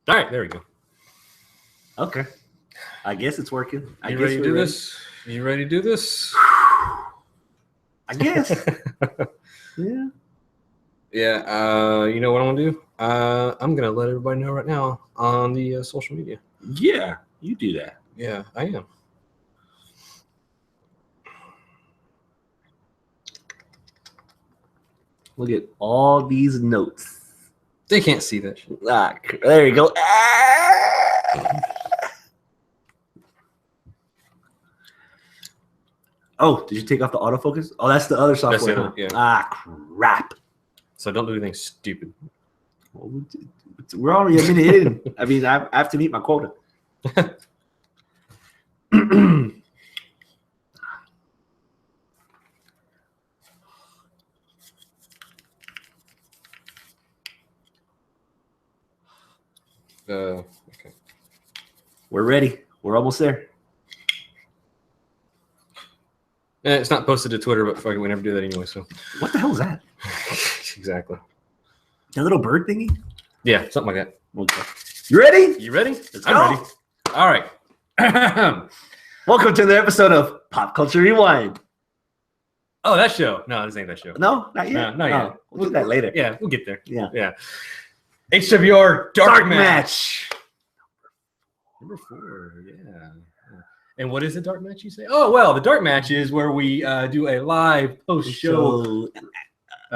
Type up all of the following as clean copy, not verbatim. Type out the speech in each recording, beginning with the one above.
All right, there we go. Okay. I guess it's working. You ready to do this? You ready to do this? I guess. Yeah. Yeah. You know what I'm gonna do? I'm gonna let everybody know right now on the social media. Yeah, you do that. Yeah, I am. Look at all these notes. They can't see that shit. There you go. Oh, did you take off the autofocus? Oh, that's the other software. That's it, Huh? yeah. Crap. So don't do anything stupid. Well, we're already a minute in. I mean, I have to meet my quota. Okay. We're ready. We're almost there. It's not posted to Twitter, but fucking we never do that anyway. So What the hell is that? exactly. That little bird thingy? Yeah, something like that. Okay. You ready? You ready? I'm go. ready. All right. Welcome to the episode of Pop Culture Rewind. Oh, that show. No, this ain't that show. No, not yet. No, not yet. We'll do that later. Yeah, we'll get there. Yeah. HWR Dark Match. Match. Number 4, yeah. And what is a dark match, you say? Oh, well, the dark match is where we do a live post-show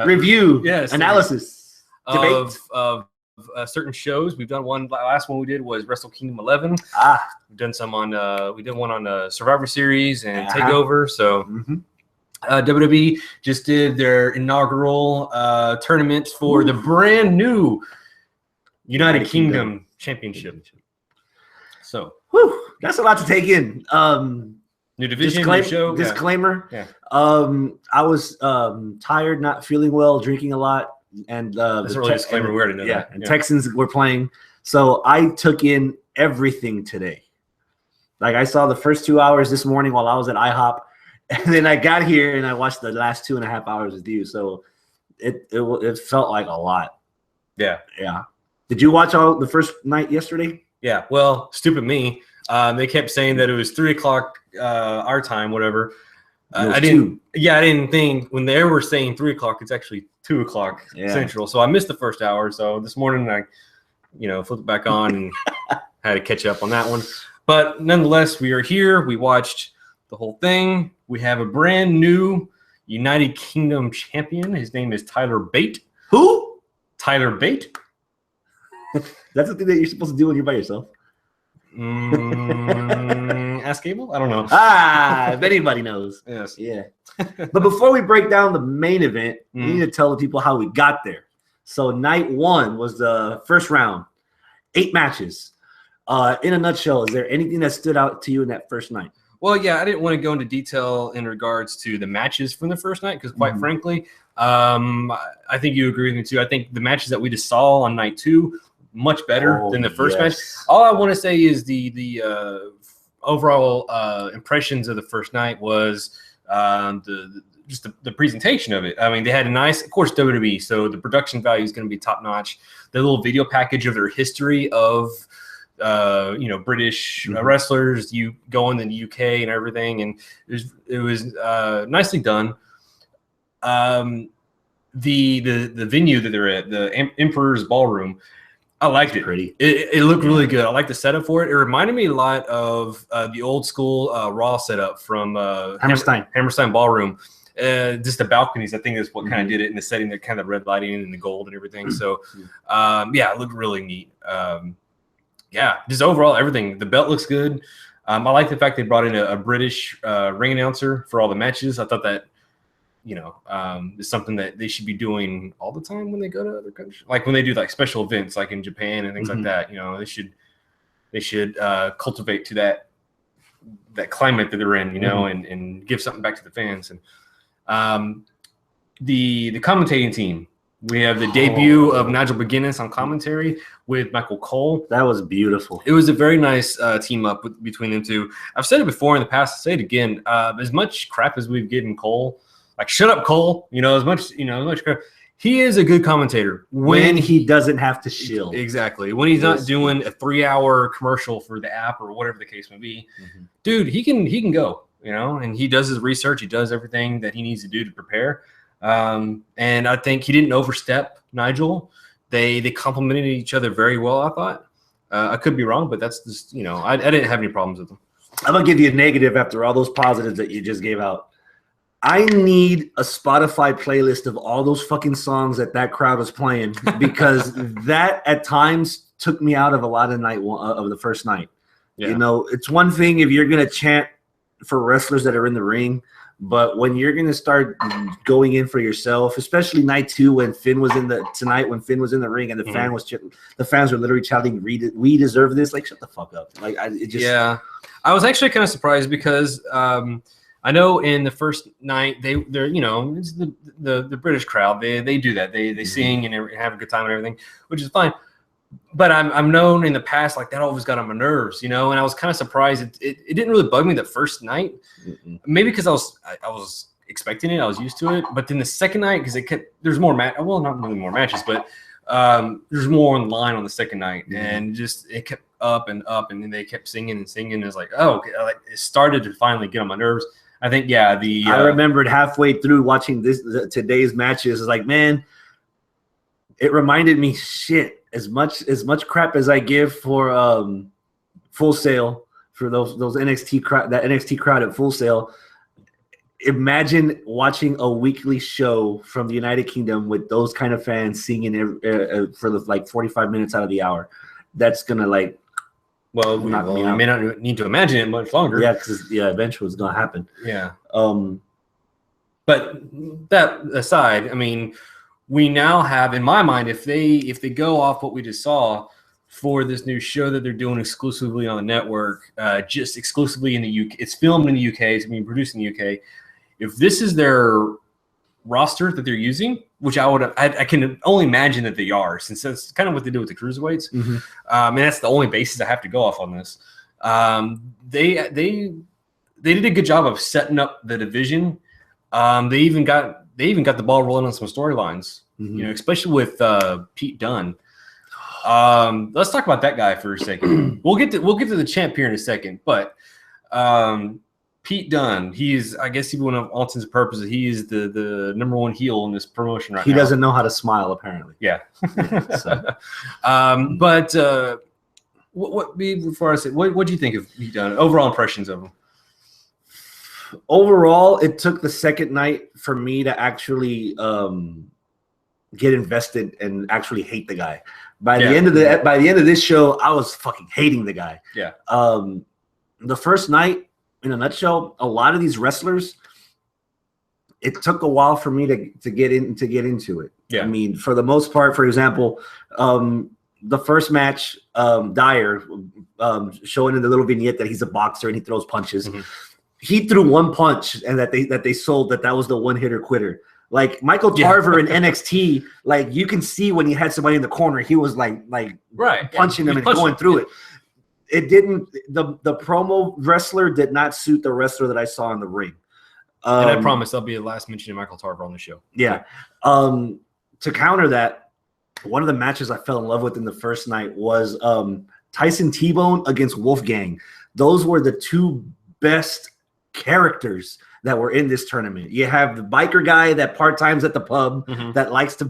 review, yes, analysis, debate of certain shows. We've done one. Last one we did was Wrestle Kingdom 11. We've done some on. We did one on Survivor Series and Takeover. So WWE just did their inaugural tournament for the brand new United Kingdom Championship. So. Whew, that's a lot to take in. New division, new show. Disclaimer. Yeah. I was tired, not feeling well, drinking a lot, and that's a really disclaimer. We already know that. And Texans were playing, so I took in everything today. Like I saw the first 2 hours this morning while I was at IHOP, and then I got here and I watched the last 2.5 hours with you. So it felt like a lot. Yeah. Did you watch all the first night yesterday? Yeah, well, stupid me. They kept saying that it was 3:00 our time, whatever. I didn't think when they were saying 3:00, it's actually 2:00 Central. So I missed the first hour. So this morning I, flipped it back on and had to catch up on that one. But nonetheless, we are here. We watched the whole thing. We have a brand new United Kingdom champion. His name is Tyler Bate. Who? Tyler Bate. That's the thing that you're supposed to do when you're by yourself. Ask Abel? I don't know. If anybody knows. Yes. Yeah. But before we break down the main event, we need to tell the people how we got there. So night 1 was the first round. 8 matches. In a nutshell, is there anything that stood out to you in that first night? Well, yeah, I didn't want to go into detail in regards to the matches from the first night because, quite frankly, I think you agree with me too. I think the matches that we just saw on night 2 much better than the first match. All I want to say is the overall impressions of the first night was the presentation of it. I mean, they had a nice, of course, WWE, so the production value is going to be top notch. The little video package of their history of British wrestlers, you going in the UK and everything, and it was nicely done. The venue that they're at, the Emperor's Ballroom, I liked it. Pretty. It looked really good. I like the setup for it. It reminded me a lot of the old school Raw setup from Hammerstein Ballroom. Just the balconies, I think, is what kind of did it in the setting, the kind of red lighting and the gold and everything. So, it looked really neat. Just overall everything. The belt looks good. I like the fact they brought in a British ring announcer for all the matches. I thought that is something that they should be doing all the time when they go to other countries. Like when they do like special events, like in Japan and things like that. They should cultivate to that climate that they're in, and give something back to the fans. And the commentating team. We have the debut of Nigel McGuinness on commentary with Michael Cole. That was beautiful. It was a very nice team up between them two. I've said it before in the past. I'll say it again. As much crap as we've given Cole, like shut up, Cole. As much crap. He is a good commentator when he doesn't have to shill. Exactly. When he's not doing a 3-hour commercial for the app or whatever the case may be. Dude, he can go, you know, and he does his research. He does everything that he needs to do to prepare. And I think he didn't overstep Nigel. They complemented each other very well, I thought. I could be wrong, but that's just, you know, I didn't have any problems with them. I'm going to give you a negative after all those positives that you just gave out. I need a Spotify playlist of all those fucking songs that crowd was playing, because that at times took me out of a lot of the first night. Yeah. You know, it's one thing if you're going to chant for wrestlers that are in the ring, but when you're going to start going in for yourself, especially night 2 when Finn was in the ring and the fans were literally shouting, "We deserve this!" Like, shut the fuck up! Like, yeah. I was actually kind of surprised because I know in the first night they're you know, it's the British crowd, they do that, they sing and have a good time and everything, which is fine. But I'm known in the past, like, that always got on my nerves, you know, and I was kind of surprised it didn't really bug me the first night. Maybe because I was expecting it, I was used to it. But then the second night, because there's more not really more matches, but there's more on the line on the second night, and just it kept up and up, and then they kept singing and singing. It's like, oh, okay. Like, it started to finally get on my nerves. I think, yeah. I remembered halfway through watching today's matches, is like, man, it reminded me, shit, as much crap as I give for Full Sail, for those NXT crowd at Full Sail. Imagine watching a weekly show from the United Kingdom with those kind of fans singing for the 45 minutes out of the hour. That's gonna like. Well, we may not need to imagine it much longer. Yeah, because eventually it's gonna happen. Yeah. But that aside, I mean, we now have, in my mind, if they go off what we just saw for this new show that they're doing exclusively on the network, just exclusively in the UK, it's filmed in the UK, it's being produced in the UK. If this is their roster that they're using, which I can only imagine that they are, since that's kind of what they do with the cruiserweights. And that's the only basis I have to go off on this. They did a good job of setting up the division. They even got the ball rolling on some storylines, you know, especially with Pete Dunne. Let's talk about that guy for a second. We'll get to the champ here in a second, but Pete Dunne, I guess even of all intents and purposes, he is the number one heel in this promotion right now. He doesn't know how to smile, apparently. Yeah. But before I say, what do you think of Pete Dunne? Overall impressions of him? Overall, it took the second night for me to actually get invested and actually hate the guy. By the end of this show, I was fucking hating the guy. Yeah. The first night, in a nutshell, a lot of these wrestlers, it took a while for me to get into it. Yeah. I mean, for the most part, for example, the first match, Dyer, showing in the little vignette that he's a boxer and he throws punches. He threw one punch, and that they sold that was the one-hitter quitter. Like Michael Tarver in NXT, like you can see when he had somebody in the corner, he was like punching them and going through it. It didn't. The promo wrestler did not suit the wrestler that I saw in the ring. And I promise I'll be the last mention of Michael Tarver on the show. Yeah. To counter that, one of the matches I fell in love with in the first night was Tyson T-Bone against Wolfgang. Those were the two best characters that were in this tournament. You have the biker guy that part-times at the pub that likes to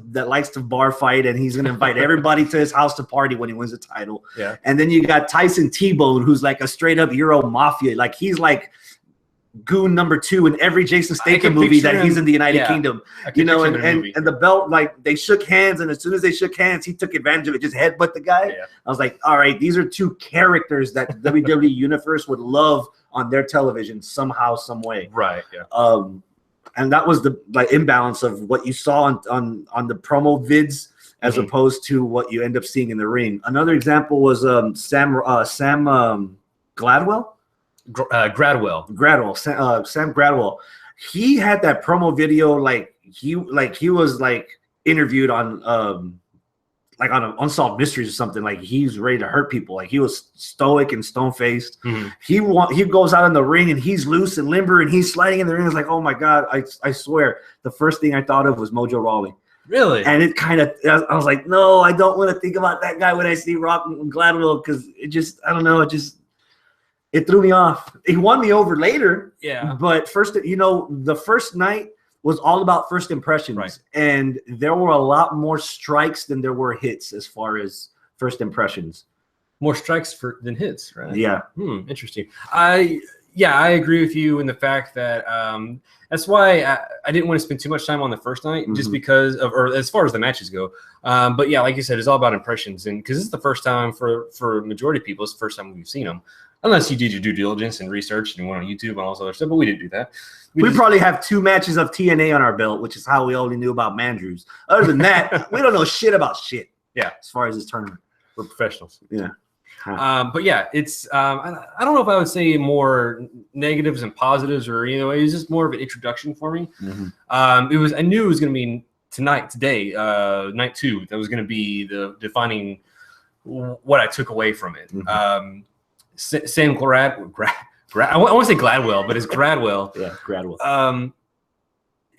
bar fight, and he's going to invite everybody to his house to party when he wins the title. Yeah. And then you got Tyson T-Bone, who's like a straight-up Euro mafia. Like he's like goon number 2 in every Jason Statham movie that he's in the United Kingdom. You know, and the belt, like they shook hands, and as soon as they shook hands, he took advantage of it, just headbutt the guy. Yeah. I was like, all right, these are two characters that WWE Universe would love on their television somehow, some way. Right. Yeah. And that was the imbalance of what you saw on the promo vids as opposed to what you end up seeing in the ring. Another example was Sam Gradwell. Sam Gradwell. He had that promo video like he was like interviewed on like on Unsolved Mysteries or something. Like he's ready to hurt people. Like he was stoic and stone-faced. He goes out in the ring and he's loose and limber and he's sliding in the ring. It's like, oh my God, I swear the first thing I thought of was Mojo Rawley. Really? And it kind of, I was like, no, I don't want to think about that guy when I see Rock Gladwell, because it just, I don't know, it threw me off. He won me over later. Yeah. But first, the first night was all about first impressions. Right. And there were a lot more strikes than there were hits as far as first impressions. More strikes than hits, right? Yeah. Interesting. I agree with you in the fact that that's why I didn't want to spend too much time on the first night, just because of, or as far as the matches go. But yeah, like you said, it's all about impressions, and because it's the first time for a majority of people, it's the first time we've seen them, unless you did your due diligence and research and went on YouTube and all this other stuff. But we didn't do that. We probably have 2 matches of TNA on our belt, which is how we only knew about Mandrews. Other than that, we don't know shit about shit. Yeah, as far as this tournament, we're professionals. Yeah. But yeah, it's I don't know if I would say more negatives and positives, or it was just more of an introduction for me. I knew it was going to be today, night 2. That was going to be the defining what I took away from it. Sam I want to say Gladwell, but it's Gradwell. Yeah, Gradwell.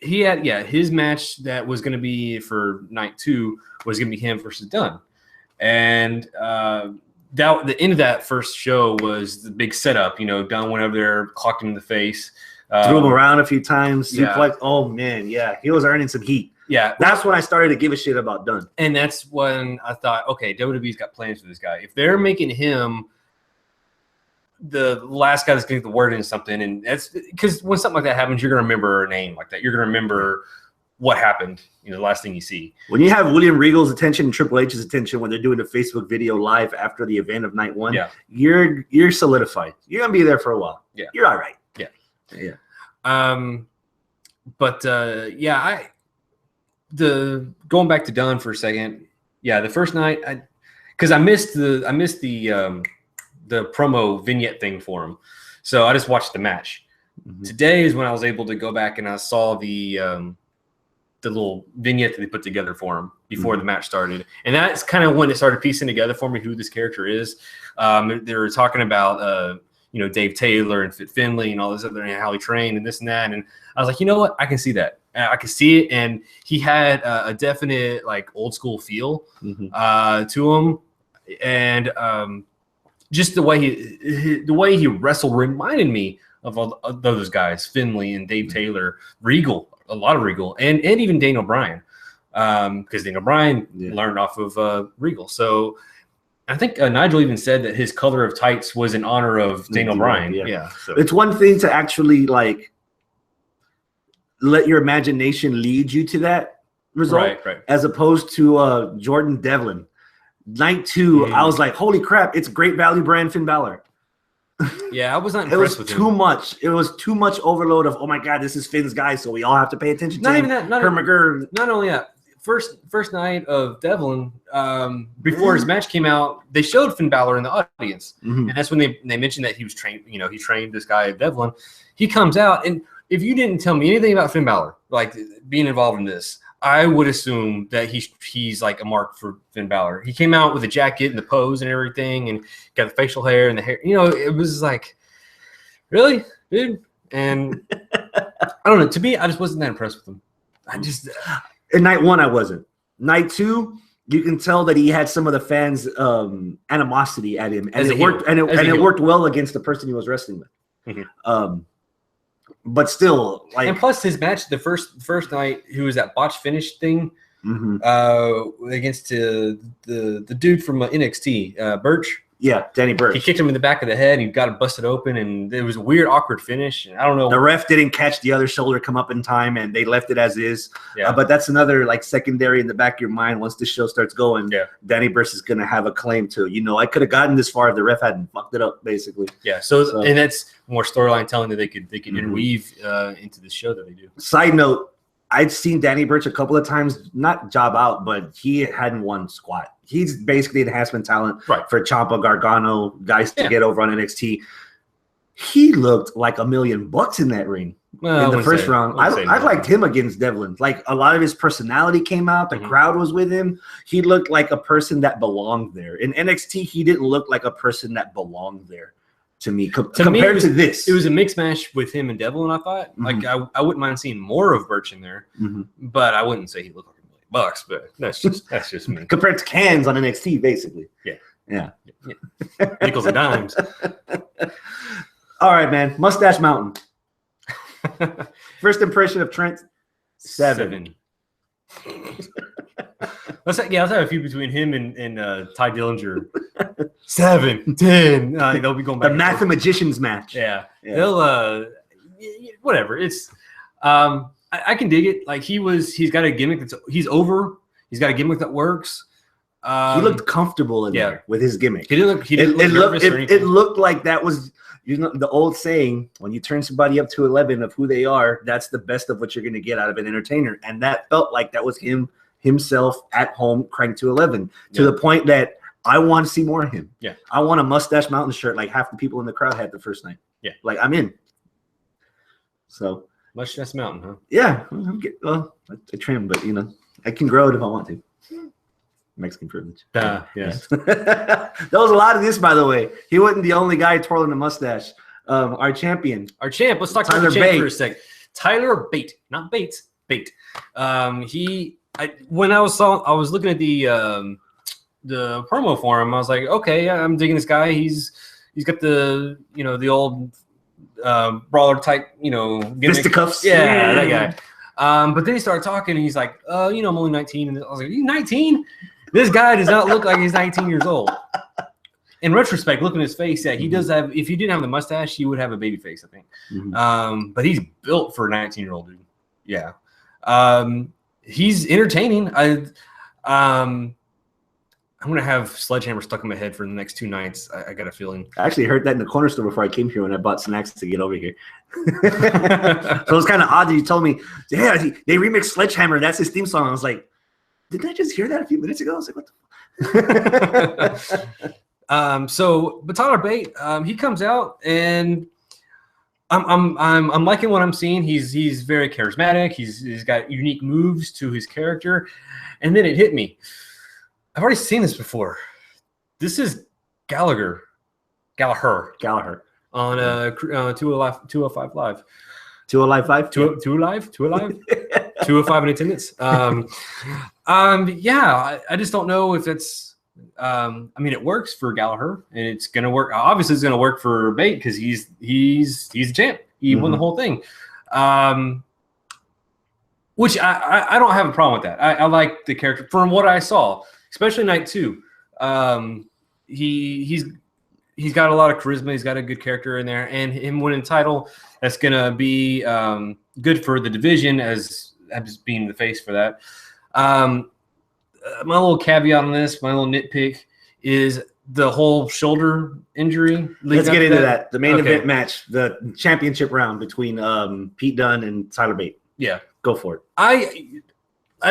He had his match that was going to be for night 2 was going to be him versus Dunn, and the end of that first show was the big setup. Dunn went over there, clocked him in the face, threw him around a few times. Suplex. Oh man, yeah, he was earning some heat. Yeah, that's when I started to give a shit about Dunn, and that's when I thought, okay, WWE's got plans for this guy. If they're making him the last guy that's going to get the word into something, and that's because when something like that happens, you're going to remember a name like that. You're going to remember what happened. The last thing you see. When you have William Regal's attention and Triple H's attention when they're doing a Facebook video live after the event of night 1, you're solidified. You're gonna be there for a while. Yeah, you're all right. Yeah. Going back to Dunn for a second. Yeah, the first night, because I missed the promo vignette thing for him, so I just watched the match. Today is when I was able to go back and I saw the little vignette that they put together for him before the match started. And that's kind of when it started piecing together for me who this character is. They were talking about, Dave Taylor and Fit Finley and all this other, and how he trained and this and that. And I was like, you know what? I can see that. I can see it. And he had a definite like old school feel to him. And just the way he wrestled reminded me of all of those guys, Finley and Dave Taylor, Regal, a lot of Regal, and even Daniel Bryan, because Daniel Bryan learned off of Regal. So I think Nigel even said that his color of tights was in honor of Daniel Bryan. So it's one thing to actually like let your imagination lead you to that result, right. As opposed to Jordan Devlin. Night 2, I was like, holy crap, it's Great Value brand Finn Balor. Yeah, I was not impressed with him. Too much. It was too much overload of, oh my God, this is Finn's guy, so we all have to pay attention to him. Not only that. First night of Devlin, before his match came out, they showed Finn Balor in the audience, and that's when they mentioned that he was trained. He trained this guy Devlin. He comes out, and if you didn't tell me anything about Finn Balor, like being involved in this, I would assume that he's like a mark for Finn Balor. He came out with a jacket and the pose and everything, and got the facial hair and the hair. It was like, really, dude. And I don't know. To me, I just wasn't that impressed with him. In night 1, I wasn't. Night 2, you can tell that he had some of the fans' animosity at him, and it worked. And it worked well against the person he was wrestling with. But still, like, and plus his match, the first night, who was that botch finish thing against the dude from NXT, Birch. Yeah, Danny Burch. He kicked him in the back of the head. And he got it busted open, and it was a weird, awkward finish. And I don't know. The ref didn't catch the other shoulder come up in time, and they left it as is. Yeah. But that's another like secondary in the back of your mind. Once the show starts going, Danny Burch is gonna have a claim to. I could have gotten this far if the ref hadn't fucked it up, basically. Yeah. So and that's more storyline telling that they could interweave into the show that they do. Side note. I'd seen Danny Burch a couple of times, not job out, but he hadn't won squat. He's basically enhancement talent for Ciampa, Gargano, guys to get over on NXT. He looked like $1 million in that ring in the first round. I liked him against Devlin. Like, a lot of his personality came out. The crowd was with him. He looked like a person that belonged there. In NXT, he didn't look like a person that belonged there. To me, compared to this, it was a mixed match with him and Devlin. I thought, like, I wouldn't mind seeing more of Burch in there, but I wouldn't say he looked like $1 million. bucks, but that's just me. Compared to cans on NXT, basically. Yeah. Nickels and dimes. All right, man. Mustache Mountain. First impression of Trent, 7. let's have a few between him and Ty Dillinger. 7, 10. They'll be going back. The Mathematicians match. Yeah. They'll whatever. It's I can dig it. Like he's got a gimmick he's over. He's got a gimmick that works. He looked comfortable in there with his gimmick. He didn't look nervous or anything. It looked like that was the old saying, when you turn somebody up to 11 of who they are, that's the best of what you're going to get out of an entertainer. And that felt like that was himself at home cranked to 11 to the point that I want to see more of him. Yeah. I want a Mustache Mountain shirt like half the people in the crowd had the first night. Yeah. Like, I'm in. So. Mustache Mountain, huh? Yeah. I trim, but, I can grow it if I want to. Mexican privilege. Yes. There was a lot of this, by the way. He wasn't the only guy twirling a mustache. Our champ. Let's talk about the champ for a sec. Tyler Bate, not Bates. Bate. When I was looking at the promo for him, I was like, okay, I'm digging this guy. He's got the the old brawler type fisticuffs. Yeah, that guy. But then he started talking, and he's like, I'm only 19. And I was like, you 19? This guy does not look like he's 19 years old. In retrospect, looking at his face, he does have. If he didn't have the mustache, he would have a baby face, I think. Mm-hmm. But he's built for a 19-year-old dude. Yeah. He's entertaining. I'm gonna have Sledgehammer stuck in my head for the next 2 nights. I got a feeling. I actually heard that in the corner store before I came here when I bought snacks to get over here. So it was kind of odd that you told me, yeah, they remixed Sledgehammer. That's his theme song. I was like, didn't I just hear that a few minutes ago? I was like, what the but Tyler Bate, he comes out and I'm liking what I'm seeing. He's very charismatic. He's got unique moves to his character, and then it hit me. I've already seen this before. This is Gallagher on 205 Live. 205? 2 Alive? 2 Alive? 205 in attendance. I just don't know if it's it works for Gallagher, and it's gonna work. Obviously, it's gonna work for Bate because he's the champ. He won the whole thing. Which I don't have a problem with that. I like the character from what I saw, especially night 2. He's got a lot of charisma. He's got a good character in there, and him winning the title, that's gonna be good for the division as being the face for that. My little caveat on this, my little nitpick, is the whole shoulder injury. Let's get into that. The main event match, the championship round between Pete Dunne and Tyler Bate. Yeah, go for it. I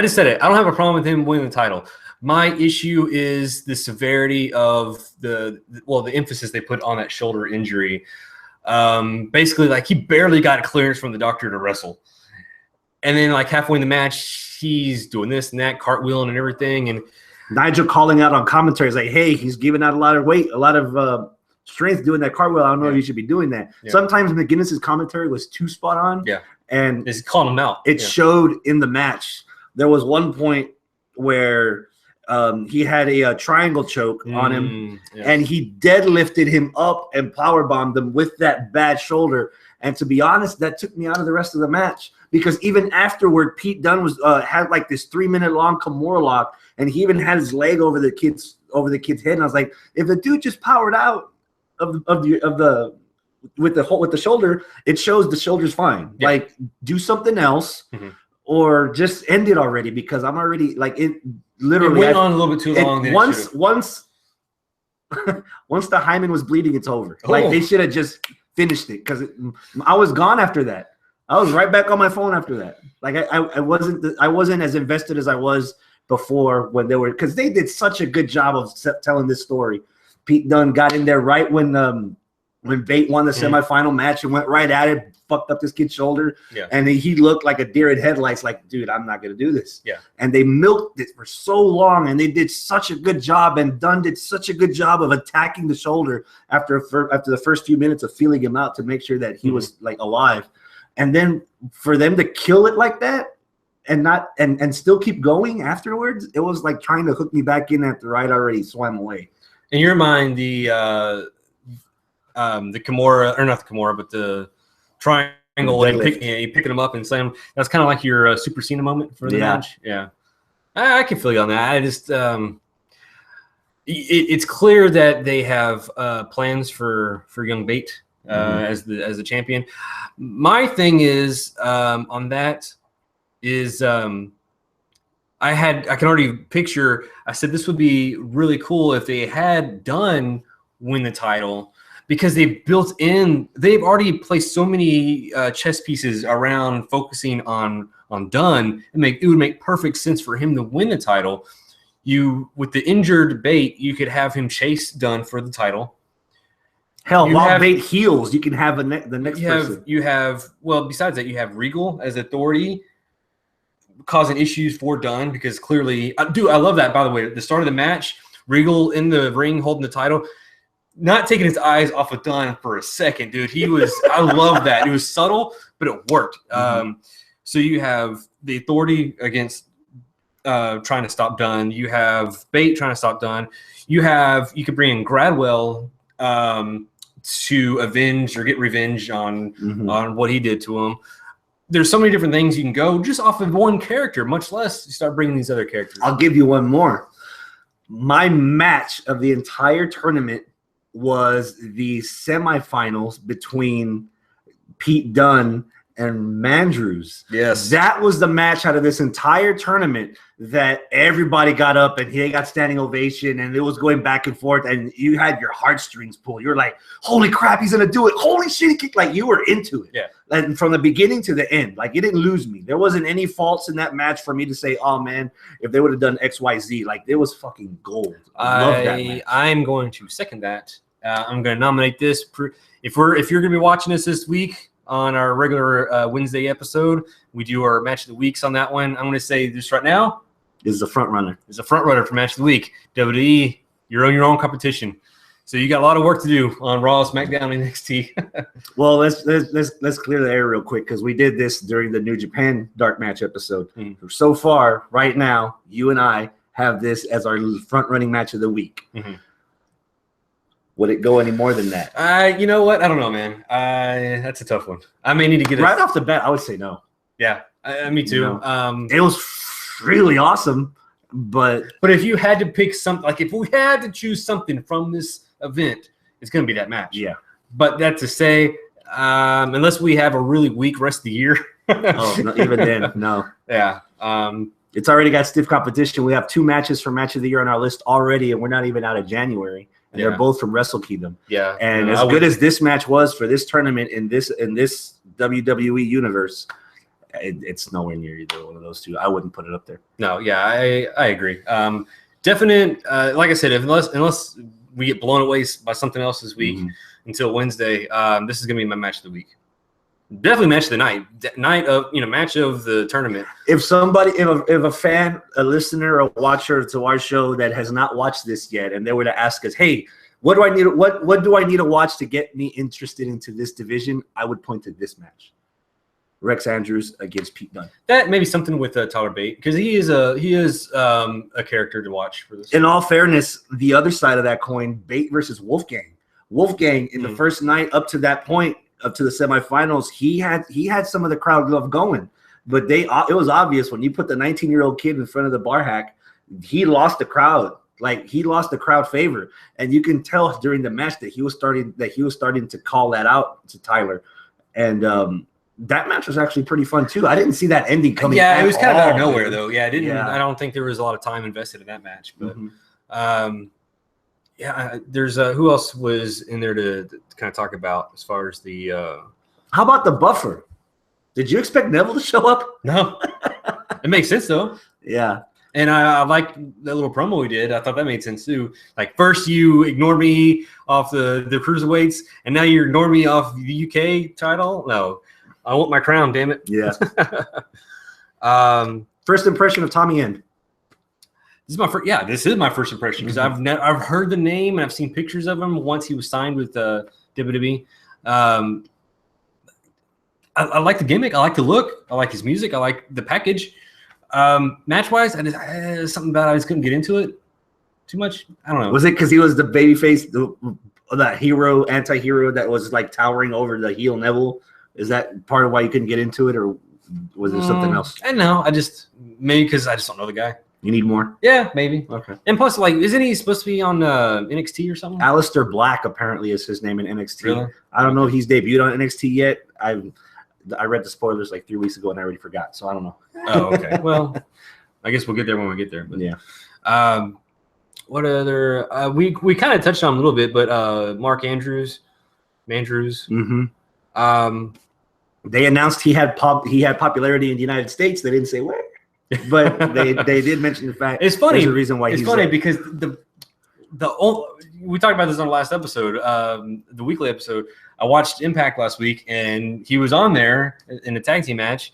just said it. I don't have a problem with him winning the title. My issue is the severity of the emphasis they put on that shoulder injury. Basically, like, he barely got a clearance from the doctor to wrestle. And then, like, halfway in the match, he's doing this and that, cartwheeling and everything. And Nigel calling out on commentary is like, hey, he's giving out a lot of weight, a lot of strength doing that cartwheel. I don't know if you should be doing that. Yeah. Sometimes McGinnis's commentary was too spot on. Yeah. And he's calling him out. It showed in the match. There was one point where he had a triangle choke on him, and he deadlifted him up and powerbombed him with that bad shoulder. And to be honest, that took me out of the rest of the match, because even afterward, Pete Dunne was had like this 3-minute long Kimura lock, and he even had his leg over the kid's head. And I was like, if the dude just powered out with the shoulder, it shows the shoulder's fine. Yeah. Like, do something else. Or just end it already, because I'm already like it. Literally, it went on a little bit too long. Once the hymen was bleeding, it's over. Like, they should have just finished it, because I was gone after that. I was right back on my phone after that. Like, I wasn't as invested as I was before when they were, because they did such a good job of telling this story. Pete Dunne got in there right when Bate won the semifinal match and went right at it, fucked up this kid's shoulder, and he looked like a deer in headlights, like, dude, I'm not going to do this. Yeah. And they milked it for so long, and they did such a good job, and Dunne did such a good job of attacking the shoulder after the first few minutes of feeling him out to make sure that he was, like, alive. And then for them to kill it like that, and not and still keep going afterwards. It was like trying to hook me back in after I'd already swam away. In your mind, the Kimura, or not the Kimura, but the triangle, and picking them up and slam. That's kind of like your Super Cena moment for the match. Yeah, I can feel you on that. I just it's clear that they have plans for young Bate as the champion. My thing is on that is I can already picture. I said this would be really cool if they had Dunn win the title, because they've already placed so many chess pieces around focusing on Dunn. It would make perfect sense for him to win the title. With the injured Bate, you could have him chase Dunn for the title. Hell, while Bate heals, you can have the next person. Besides that, you have Regal as authority, causing issues for Dunn, because clearly, I love that, by the way. At the start of the match, Regal in the ring holding the title, not taking his eyes off of Dunn for a second, dude. I love that. It was subtle, but it worked. So you have the authority against trying to stop Dunn. You have Bate trying to stop Dunn. You could bring in Gradwell to avenge or get revenge on what he did to him. There's so many different things you can go just off of one character, much less you start bringing these other characters. I'll give you one more. My match of the entire tournament was the semifinals between Pete Dunne and Mandrews. Yes. That was the match out of this entire tournament that everybody got up and they got standing ovation, and it was going back and forth, and you had your heartstrings pulled. You were like, holy crap, he's going to do it. Holy shit. Like, you were into it. Yeah. And from the beginning to the end, like, it didn't lose me. There wasn't any faults in that match for me to say, oh, man, if they would have done X, Y, Z, like, it was fucking gold. I love that match. I'm going to second that. I'm going to nominate this. If you're going to be watching this week, on our regular Wednesday episode, we do our match of the weeks on that one. I'm going to say this right now. This is a front runner. It's a front runner for match of the week. WWE, you're on your own competition. So you got a lot of work to do on Raw, SmackDown, and NXT. Well, let's clear the air real quick, because we did this during the New Japan Dark Match episode. So far, right now, you and I have this as our front running match of the week. Would it go any more than that? You know what? I don't know, man. That's a tough one. I may need to get right off the bat. I would say no. Yeah, me too. You know, it was really awesome, but if you had to pick something, like if we had to choose something from this event, it's going to be that match. Yeah. But that's to say, unless we have a really weak rest of the year. No, even then, no. Yeah. It's already got stiff competition. We have 2 matches for match of the year on our list already, and we're not even out of January. And they're both from Wrestle Kingdom. Yeah. And as good as this match was for this tournament in this WWE universe, it's nowhere near either one of those two. I wouldn't put it up there. No, yeah, I agree. Definite, like I said, unless we get blown away by something else this week until Wednesday, this is going to be my match of the week. Definitely match of the night. Match of the tournament. If a fan, a listener, a watcher to our show that has not watched this yet, and they were to ask us, hey, what do I need to watch to get me interested into this division? I would point to this match. Rex Andrews against Pete Dunne. That may be something with Tyler Bate, because he is a character to watch for this. In all fairness, the other side of that coin, Bate versus Wolfgang. Wolfgang in the first night up to that point, up to the semifinals, he had some of the crowd love going, but it was obvious when you put the 19-year-old kid in front of the bar hack, he lost the crowd. Like, he lost the crowd favor, and you can tell during the match that he was starting to call that out to Tyler, and that match was actually pretty fun too. I didn't see that ending coming. Yeah, it was kind of out of nowhere though. Yeah, I don't think there was a lot of time invested in that match, but there's who else was in there to kind of talk about as far as the how about the buffer? Did you expect Neville to show up? No. It makes sense though. Yeah. And I liked that little promo we did. I thought that made sense too. Like, first you ignore me off the cruiserweights, and now you ignore me off the UK title. No, I want my crown, damn it. Yeah. First impression of Tommy End. This is my first impression, because I've heard the name and I've seen pictures of him once he was signed with WWE. I like the gimmick. I like the look. I like his music. I like the package. Match wise, something about I just couldn't get into it too much. I don't know. Was it because he was the babyface, that hero, anti-hero that was like towering over the heel Neville? Is that part of why you couldn't get into it, or was there something else? I don't know. Maybe because I just don't know the guy. You need more? Yeah, maybe. Okay. And plus, like, isn't he supposed to be on NXT or something? Aleister Black apparently is his name in NXT. Really? I don't know if he's debuted on NXT yet. I read the spoilers like 3 weeks ago and I already forgot, so I don't know. Oh, okay. Well, I guess we'll get there when we get there. But, yeah. What other? We kind of touched on a little bit, but Mark Andrews. Mm-hmm. They announced he had popularity in the United States. They didn't say where, but they did mention the fact. It's funny. There's a reason why it's he's funny there. because we talked about this on the last episode, the weekly episode. I watched Impact last week, and he was on there in a tag team match.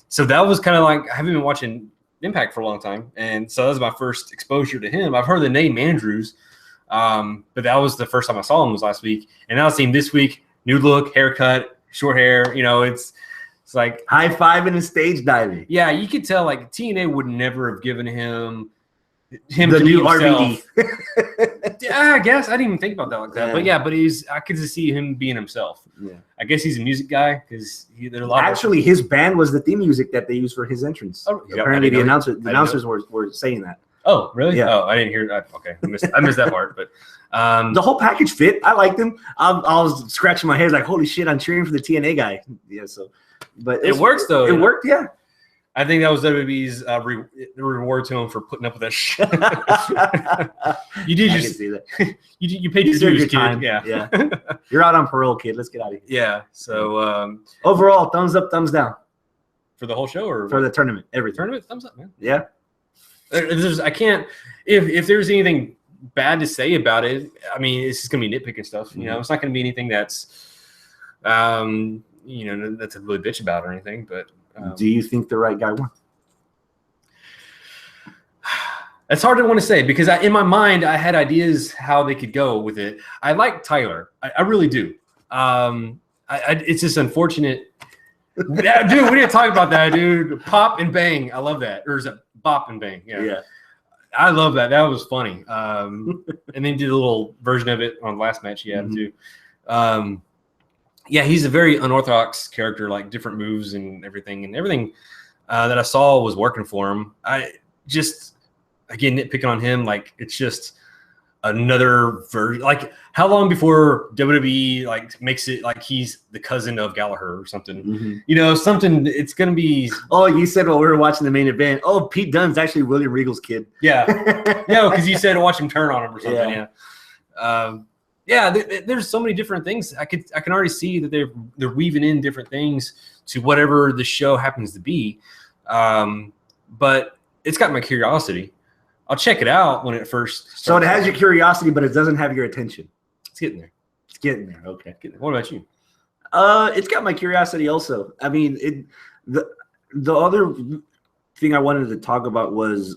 So that was kind of like, I haven't been watching Impact for a long time, and so that was my first exposure to him. I've heard the name Andrews, but that was the first time I saw him was last week, and now I see him this week. New look, haircut, short hair. It's like high fiving and stage diving. Yeah, you could tell like TNA would never have given him the to new RVD. Yeah, I guess I didn't even think about that like that. But I could just see him being himself. Yeah, I guess he's a music guy because there are a lot. Actually, his band was the theme music that they used for his entrance. Oh, apparently, the announcers were saying that. Oh, really? Yeah. Oh, I didn't hear that. Okay, I missed that part. But the whole package fit. I liked him. I was scratching my head like, holy shit, I'm cheering for the TNA guy. Yeah, so, but it works though. It worked, yeah. I think that was WWE's reward to him for putting up with that shit. You did just see that. You paid your dues, kid. Time. Yeah. You're out on parole, kid. Let's get out of here. Yeah. So overall, thumbs up, thumbs down for the whole show, or for the tournament, everything. Tournament, thumbs up, man. Yeah. I can't. If there's anything bad to say about it, I mean, it's just gonna be nitpicking stuff. It's not gonna be anything that's, that's a really bitch about or anything. But do you think the right guy won? It's hard to want to say because in my mind I had ideas how they could go with it. I like Tyler, I really do. It's just unfortunate. Dude, we didn't talk about that, dude. Pop and bang, I love that. Or is it bop and bang? Yeah. I love that. That was funny. And then did a little version of it on the last match he had too. Yeah, he's a very unorthodox character, like different moves and everything. And everything that I saw was working for him. I just, again, nitpicking on him, like it's just another version. Like, how long before WWE like makes it like he's the cousin of Gallagher or something? Something. It's gonna be. Oh, you said while we were watching the main event. Oh, Pete Dunne's actually William Regal's kid. Yeah, because you said watch him turn on him or something. There's so many different things. I can already see that they're weaving in different things to whatever the show happens to be. But it's got my curiosity. I'll check it out when it first starts. So it has your curiosity, but it doesn't have your attention. It's getting there. It's getting there. Okay. What about you? It's got my curiosity also. I mean, the other thing I wanted to talk about was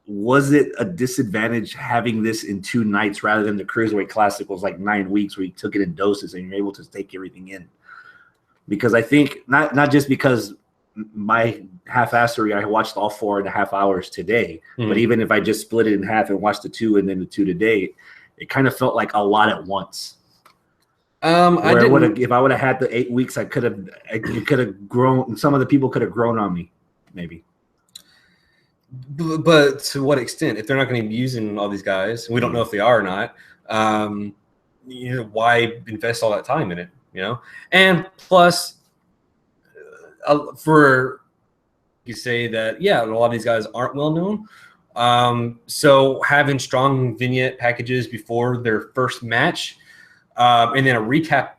it a disadvantage having this in 2 nights rather than the Cruiserweight Classic was like 9 weeks where you took it in doses and you're able to take everything in? Because I think not just because my half-assery, I watched all 4.5 hours today, but even if I just split it in half and watched the 2 and then the 2 today, it kind of felt like a lot at once. If I would have had the 8 weeks, it could have grown. Some of the people could have grown on me, maybe. But to what extent? If they're not going to be using all these guys, we don't know if they are or not. Why invest all that time in it? And plus, you say that a lot of these guys aren't well known. So having strong vignette packages before their first match, and then a recap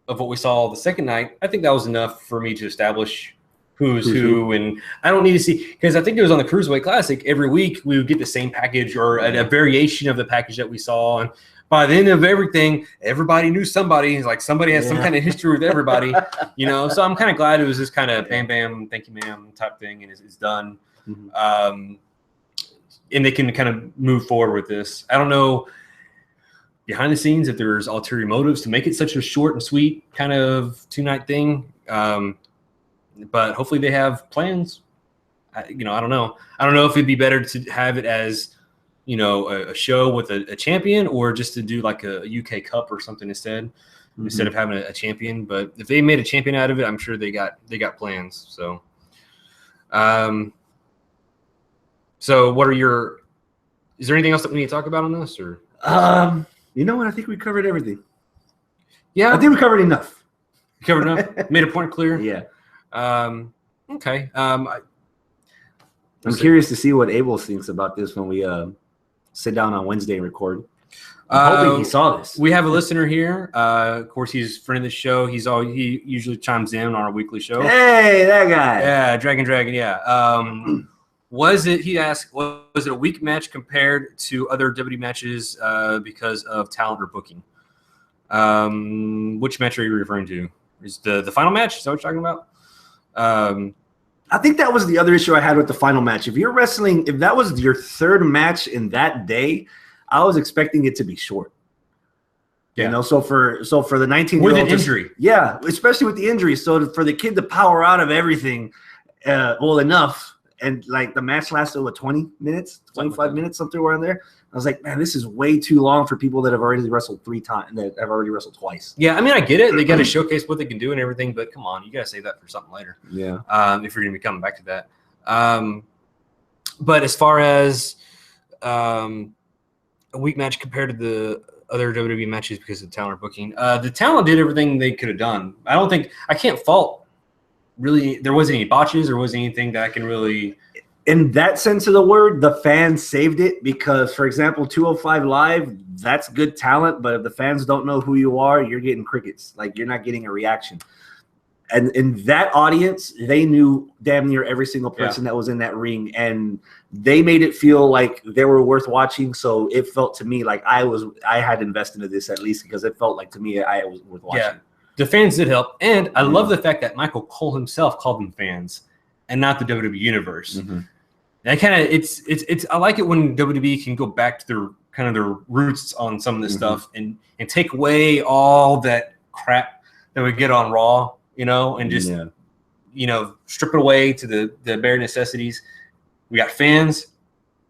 of what we saw the second night, I think that was enough for me to establish who's who. And I don't need to see, because I think it was on the Cruiserweight Classic, every week we would get the same package or a variation of the package that we saw. And by the end of everything, everybody knew somebody. Like somebody has some kind of history with everybody, So I'm kind of glad it was this kind of bam, bam, thank you, ma'am type thing, and it's done. And they can kind of move forward with this. I don't know behind the scenes if there's ulterior motives to make it such a short and sweet kind of 2-night thing. But hopefully they have plans. I don't know. I don't know if it'd be better to have it as, a show with a champion, or just to do like a UK Cup or something instead of having a champion. But if they made a champion out of it, I'm sure they got plans. So, is there anything else that we need to talk about on this, or? You know what? I think we covered everything. Yeah, I think we covered enough. Covered enough. Made a point clear. Yeah. Okay. I'm curious to see what Abel thinks about this when we sit down on Wednesday and record. I'm hoping he saw this. We have a listener here. Of course, he's a friend of the show. He usually chimes in on our weekly show. Hey, that guy. Yeah, Dragon. Yeah. He asked, was it a weak match compared to other WWE matches because of talent or booking? Which match are you referring to? Is the final match? Is that what you're talking about? I think that was the other issue I had with the final match. If that was your third match in that day, I was expecting it to be short. Yeah. So for the 19-year-old with an injury. Yeah, especially with the injury. So for the kid to power out of everything, enough. And like the match lasted 20 minutes, 25 minutes, something around there. I was like, man, this is way too long for people that have already wrestled 3 times, that have already wrestled twice. Yeah, I mean, I get it. They got to showcase what they can do and everything, but come on, you got to save that for something later. Yeah. If you're going to be coming back to that. But as far as a weak match compared to the other WWE matches because of talent or booking, the talent did everything they could have done. I can't fault. Really, there wasn't any botches. There wasn't anything that I can really. In that sense of the word, the fans saved it because, for example, 205 Live, that's good talent, but if the fans don't know who you are, you're getting crickets. Like, you're not getting a reaction. And in that audience, they knew damn near every single person that was in that ring, and they made it feel like they were worth watching. So it felt to me like I had invested in this at least, because it felt like to me I was worth watching. Yeah. The fans did help, and I love the fact that Michael Cole himself called them fans, and not the WWE Universe. Mm-hmm. And I like it when WWE can go back to their roots on some of this stuff and take away all that crap that we get on Raw, and just strip it away to the bare necessities. We got fans,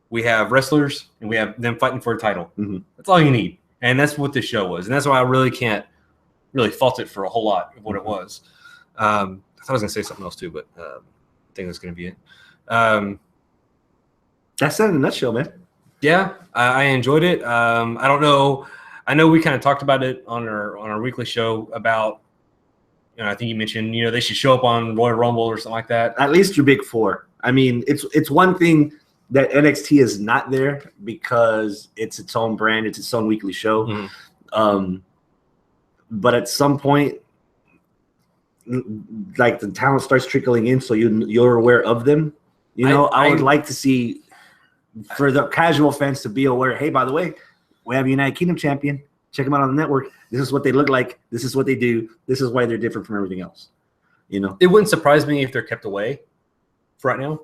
we have wrestlers, and we have them fighting for a title. Mm-hmm. That's all you need, and that's what this show was, and that's why I really can't fault it for a whole lot of what it was. I thought I was gonna say something else too, but I think that's gonna be it. That's it in a nutshell, man. Yeah, I enjoyed it. I don't know. I know we kind of talked about it on our weekly show about, I think you mentioned, they should show up on Royal Rumble or something like that. At least your big four. I mean, it's one thing that NXT is not there because it's its own brand, it's its own weekly show. Mm-hmm. But at some point, like, the talent starts trickling in, so you're aware of them. I would like to see, for the casual fans to be aware, hey, by the way, we have a United Kingdom champion. Check them out on the network. This is what they look like. This is what they do. This is why they're different from everything else. It wouldn't surprise me if they're kept away for right now,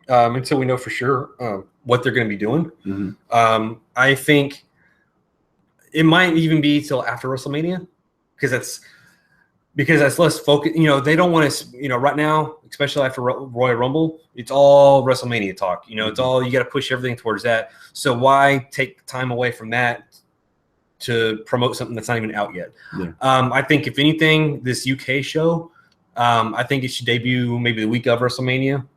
until we know for sure what they're going to be doing. Mm-hmm. I think it might even be till after WrestleMania, because that's less focus. They don't want to. Right now, especially after Royal Rumble, it's all WrestleMania talk. It's all, you got to push everything towards that. So why take time away from that to promote something that's not even out yet? Yeah. I think if anything, this UK show, I think it should debut maybe the week of WrestleMania,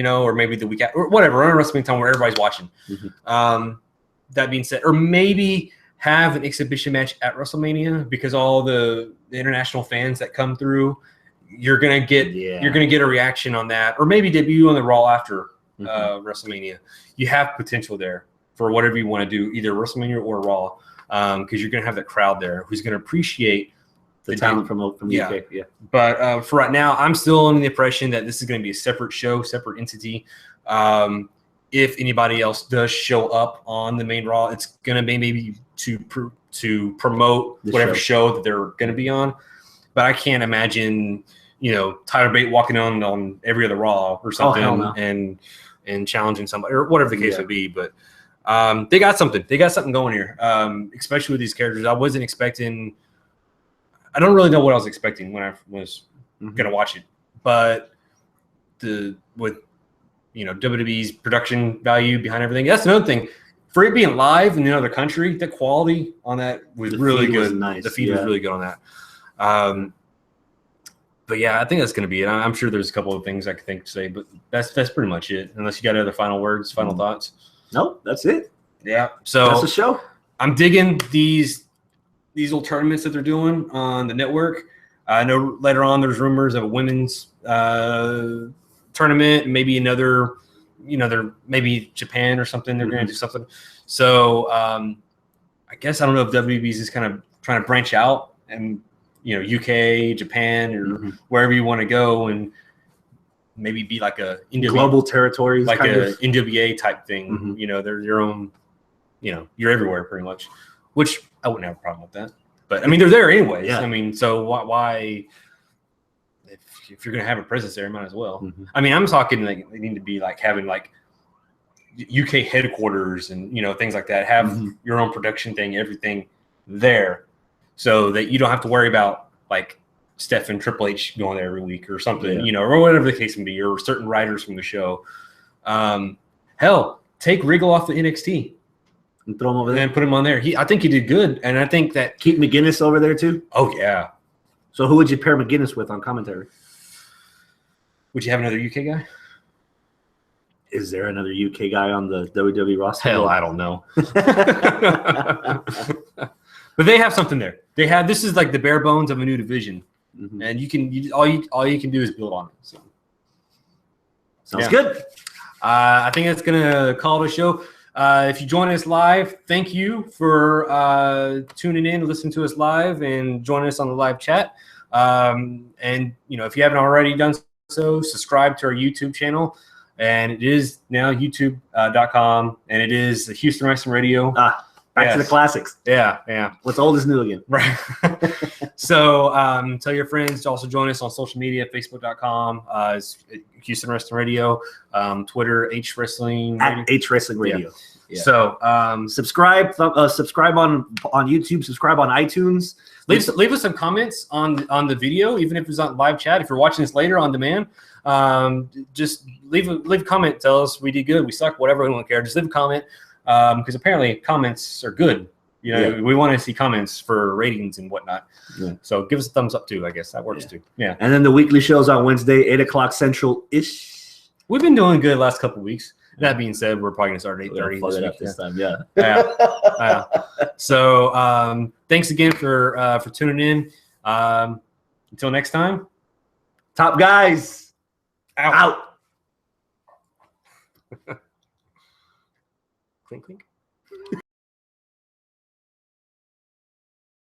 or maybe the week after, or whatever, on WrestleMania time where everybody's watching. Mm-hmm. That being said, or maybe have an exhibition match at WrestleMania, because all the international fans that come through, you're gonna get a reaction on that, or maybe debut on the Raw after WrestleMania. You have potential there for whatever you want to do, either WrestleMania or Raw, because you're gonna have that crowd there who's gonna appreciate the talent from the UK. Yeah. But for right now, I'm still under the impression that this is going to be a separate show, separate entity. If anybody else does show up on the main Raw, it's going to be maybe to promote whatever show that they're going to be on. But I can't imagine, Tyler Bate walking on every other Raw or something and challenging somebody or whatever the case would be. But they got something. They got something going here, especially with these characters. I wasn't expecting. I don't really know what I was expecting when I was going to watch it, but with WWE's production value behind everything. That's another thing. For it being live in another country, the quality on that was really good. Nice. The feed was really good on that. But yeah, I think that's going to be it. I'm sure there's a couple of things I could think to say, but that's pretty much it. Unless you got other final words, final thoughts. Nope, that's it. Yeah. So that's the show. I'm digging these little tournaments that they're doing on the network. I know later on there's rumors of a women's tournament, maybe another, they're maybe Japan or something. They're going to do something. So I guess I don't know if WB's is kind of trying to branch out and, UK, Japan, or wherever you want to go and maybe be like a global territories, like a NWA type thing. They're your own, you're everywhere pretty much, which I wouldn't have a problem with that. But I mean, they're there anyways. Yeah. I mean, so why if you're going to have a presence there, you might as well. I mean, I'm talking like they need to be like having like UK headquarters and, things like that. Have your own production thing, everything there so that you don't have to worry about like Steph and Triple H going there every week or something, or whatever the case may be, or certain writers from the show. Hell, take Regal off the NXT. And throw him over there and put him on there. I think he did good, and I think that keep McGuinness over there too. Oh yeah. So who would you pair McGuinness with on commentary? Would you have another UK guy? Is there another UK guy on the WWE roster? Hell, I don't know. But they have something there. This is like the bare bones of a new division, and all you can do is build on it. So sounds good. I think that's gonna call it a show. If you join us live, thank you for tuning in, listening to us live, and joining us on the live chat. And if you haven't already done so, subscribe to our YouTube channel. And it is now youtube.com, and it is Houston Wrestling Radio. Back to the classics. Yeah. What's old is new again. Right. So tell your friends to also join us on social media, facebook.com, Houston Wrestling Radio, Twitter, H Wrestling Radio. H Wrestling Radio. Yeah. So subscribe on YouTube, subscribe on iTunes. Leave us some comments on the video, even if it's on live chat. If you're watching this later on demand, just leave a comment. Tell us we did good, we suck, whatever. We don't care. Just leave a comment because apparently comments are good. We want to see comments for ratings and whatnot. Yeah. So give us a thumbs up too. I guess that works too. Yeah. And then the weekly shows on Wednesday, 8:00 Central ish. We've been doing good last couple of weeks. That being said, we're probably gonna start at 8:30 this time. Yeah. So thanks again for tuning in. Until next time, top guys out. Clink clink.